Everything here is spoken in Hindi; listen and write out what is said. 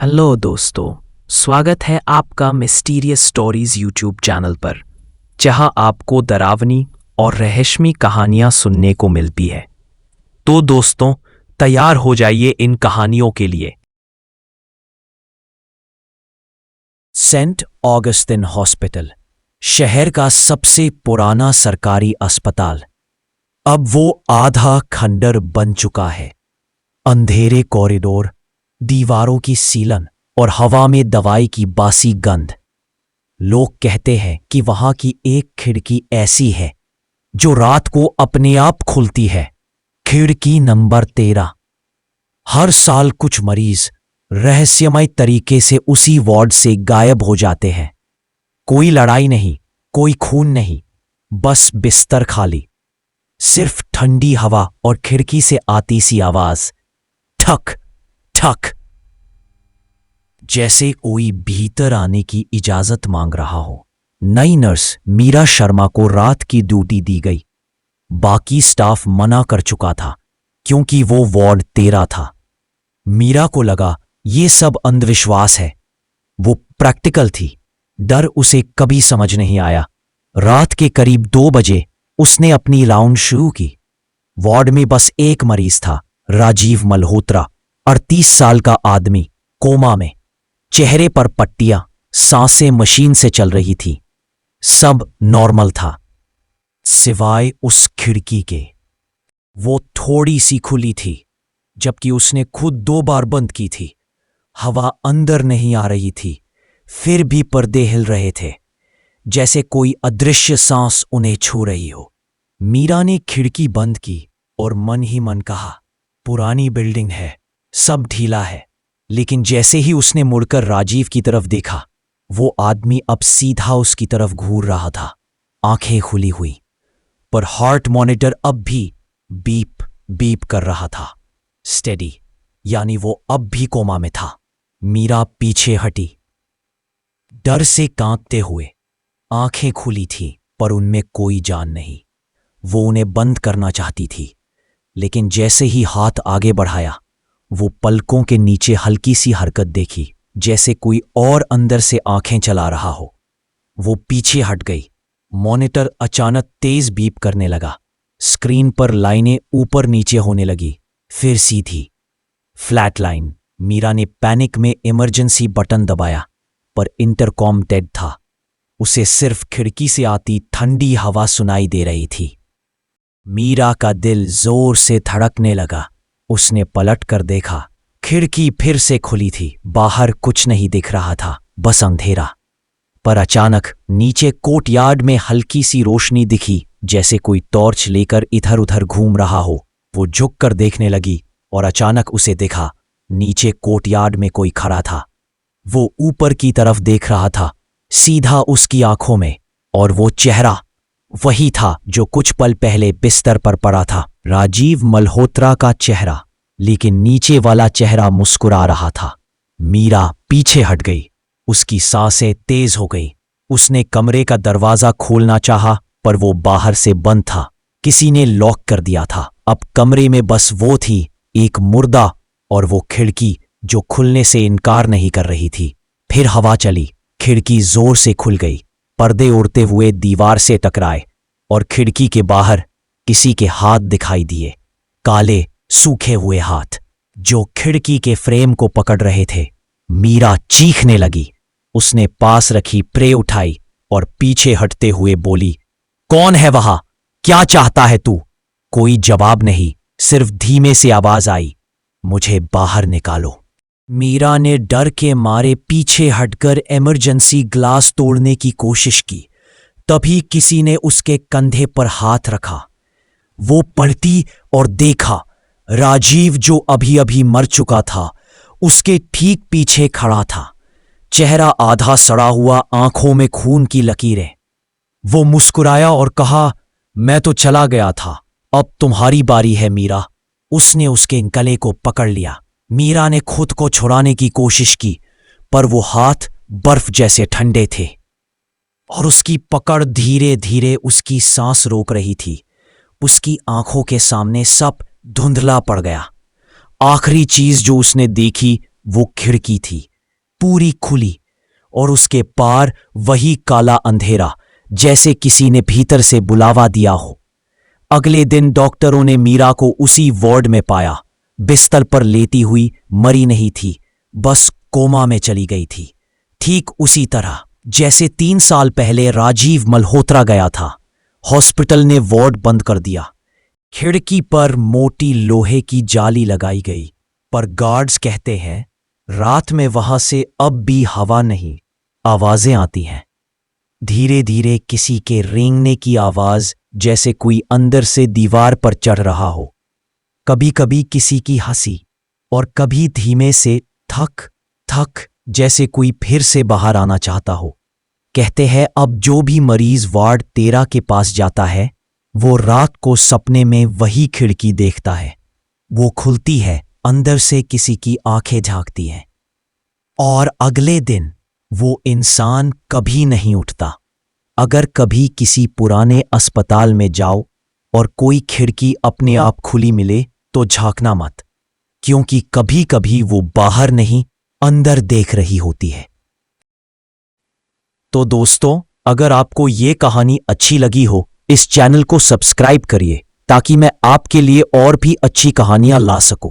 हेलो दोस्तों, स्वागत है आपका मिस्टीरियस स्टोरीज यूट्यूब चैनल पर, जहां आपको डरावनी और रहस्यमयी कहानियां सुनने को मिलती है। तो दोस्तों, तैयार हो जाइए इन कहानियों के लिए। सेंट ऑगस्टिन हॉस्पिटल, शहर का सबसे पुराना सरकारी अस्पताल, अब वो आधा खंडर बन चुका है। अंधेरे कॉरिडोर, दीवारों की सीलन और हवा में दवाई की बासी गंध। लोग कहते हैं कि वहां की एक खिड़की ऐसी है जो रात को अपने आप खुलती है। खिड़की नंबर 13। हर साल कुछ मरीज रहस्यमय तरीके से उसी वार्ड से गायब हो जाते हैं। कोई लड़ाई नहीं, कोई खून नहीं, बस बिस्तर खाली, सिर्फ ठंडी हवा और खिड़की से आती सी आवाज, ठक ठक, जैसे कोई भीतर आने की इजाजत मांग रहा हो। नई नर्स मीरा शर्मा को रात की ड्यूटी दी गई। बाकी स्टाफ मना कर चुका था क्योंकि वो वार्ड 13 था। मीरा को लगा ये सब अंधविश्वास है। वो प्रैक्टिकल थी। डर उसे कभी समझ नहीं आया। रात के करीब 2 बजे उसने अपनी राउंड शुरू की। वार्ड में बस एक मरीज था, राजीव मल्होत्रा, 38 साल का आदमी, कोमा में। चेहरे पर पट्टियां, सांसें मशीन से चल रही थी। सब नॉर्मल था सिवाय उस खिड़की के। वो थोड़ी सी खुली थी, जबकि उसने खुद 2 बार बंद की थी। हवा अंदर नहीं आ रही थी, फिर भी पर्दे हिल रहे थे, जैसे कोई अदृश्य सांस उन्हें छू रही हो। मीरा ने खिड़की बंद की और मन ही मन कहा, पुरानी बिल्डिंग है, सब ढीला है। लेकिन जैसे ही उसने मुड़कर राजीव की तरफ देखा, वो आदमी अब सीधा उसकी तरफ घूर रहा था, आंखें खुली हुई, पर हार्ट मॉनिटर अब भी बीप बीप कर रहा था। स्टेडी, यानी वो अब भी कोमा में था। मीरा पीछे हटी, डर से कांपते हुए। आंखें खुली थी पर उनमें कोई जान नहीं। वो उन्हें बंद करना चाहती थी, लेकिन जैसे ही हाथ आगे बढ़ाया, वो पलकों के नीचे हल्की सी हरकत देखी, जैसे कोई और अंदर से आंखें चला रहा हो। वो पीछे हट गई। मॉनिटर अचानक तेज बीप करने लगा। स्क्रीन पर लाइनें ऊपर नीचे होने लगी, फिर सीधी, फ्लैट लाइन। मीरा ने पैनिक में इमरजेंसी बटन दबाया, पर इंटरकॉम डेड था। उसे सिर्फ खिड़की से आती ठंडी हवा सुनाई दे रही थी। मीरा का दिल जोर से धड़कने लगा। उसने पलट कर देखा, खिड़की फिर से खुली थी। बाहर कुछ नहीं दिख रहा था, बस अंधेरा। पर अचानक नीचे कोर्टयार्ड में हल्की सी रोशनी दिखी, जैसे कोई टॉर्च लेकर इधर उधर घूम रहा हो। वो झुक कर देखने लगी और अचानक उसे देखा, नीचे कोर्टयार्ड में कोई खड़ा था। वो ऊपर की तरफ देख रहा था, सीधा उसकी आंखों में, और वो चेहरा वही था जो कुछ पल पहले बिस्तर पर पड़ा था। राजीव मल्होत्रा का चेहरा, लेकिन नीचे वाला चेहरा मुस्कुरा रहा था। मीरा पीछे हट गई। उसकी सांसें तेज हो गई। उसने कमरे का दरवाजा खोलना चाहा, पर वो बाहर से बंद था। किसी ने लॉक कर दिया था। अब कमरे में बस वो थी, एक मुर्दा, और वो खिड़की जो खुलने से इनकार नहीं कर रही थी। फिर हवा चली, खिड़की जोर से खुल गई। पर्दे उड़ते हुए दीवार से टकराए और खिड़की के बाहर किसी के हाथ दिखाई दिए, काले सूखे हुए हाथ, जो खिड़की के फ्रेम को पकड़ रहे थे। मीरा चीखने लगी। उसने पास रखी ट्रे उठाई और पीछे हटते हुए बोली, कौन है वहां? क्या चाहता है तू? कोई जवाब नहीं, सिर्फ धीमे से आवाज आई, मुझे बाहर निकालो। मीरा ने डर के मारे पीछे हटकर इमरजेंसी ग्लास तोड़ने की कोशिश की। तभी किसी ने उसके कंधे पर हाथ रखा। वो पलटी और देखा, राजीव, जो अभी अभी मर चुका था, उसके ठीक पीछे खड़ा था। चेहरा आधा सड़ा हुआ, आंखों में खून की लकीरें। वो मुस्कुराया और कहा, मैं तो चला गया था, अब तुम्हारी बारी है मीरा। उसने उसके गले को पकड़ लिया। मीरा ने खुद को छुड़ाने की कोशिश की, पर वो हाथ बर्फ जैसे ठंडे थे और उसकी पकड़ धीरे धीरे उसकी सांस रोक रही थी। उसकी आंखों के सामने सब धुंधला पड़ गया। आखिरी चीज जो उसने देखी वो खिड़की थी, पूरी खुली और उसके पार वही काला अंधेरा, जैसे किसी ने भीतर से बुलावा दिया हो। अगले दिन डॉक्टरों ने मीरा को उसी वार्ड में पाया। बिस्तर पर लेटी हुई मरी नहीं थी, बस कोमा में चली गई थी। ठीक उसी तरह जैसे 3 साल पहले राजीव मल्होत्रा गया था। हॉस्पिटल ने वार्ड बंद कर दिया। खिड़की पर मोटी लोहे की जाली लगाई गई, पर गार्ड्स कहते हैं रात में वहां से अब भी हवा नहीं, आवाजें आती हैं। धीरे धीरे किसी के रेंगने की आवाज, जैसे कोई अंदर से दीवार पर चढ़ रहा हो। कभी कभी किसी की हंसी, और कभी धीमे से थक थक, जैसे कोई फिर से बाहर आना चाहता हो। कहते हैं अब जो भी मरीज वार्ड 13 के पास जाता है, वो रात को सपने में वही खिड़की देखता है। वो खुलती है, अंदर से किसी की आंखें झांकती हैं, और अगले दिन वो इंसान कभी नहीं उठता। अगर कभी किसी पुराने अस्पताल में जाओ और कोई खिड़की अपने आप खुली मिले, तो झांकना मत, क्योंकि कभी कभी वो बाहर नहीं, अंदर देख रही होती है। तो दोस्तों, अगर आपको ये कहानी अच्छी लगी हो, इस चैनल को सब्सक्राइब करिए, ताकि मैं आपके लिए और भी अच्छी कहानियां ला सकूं।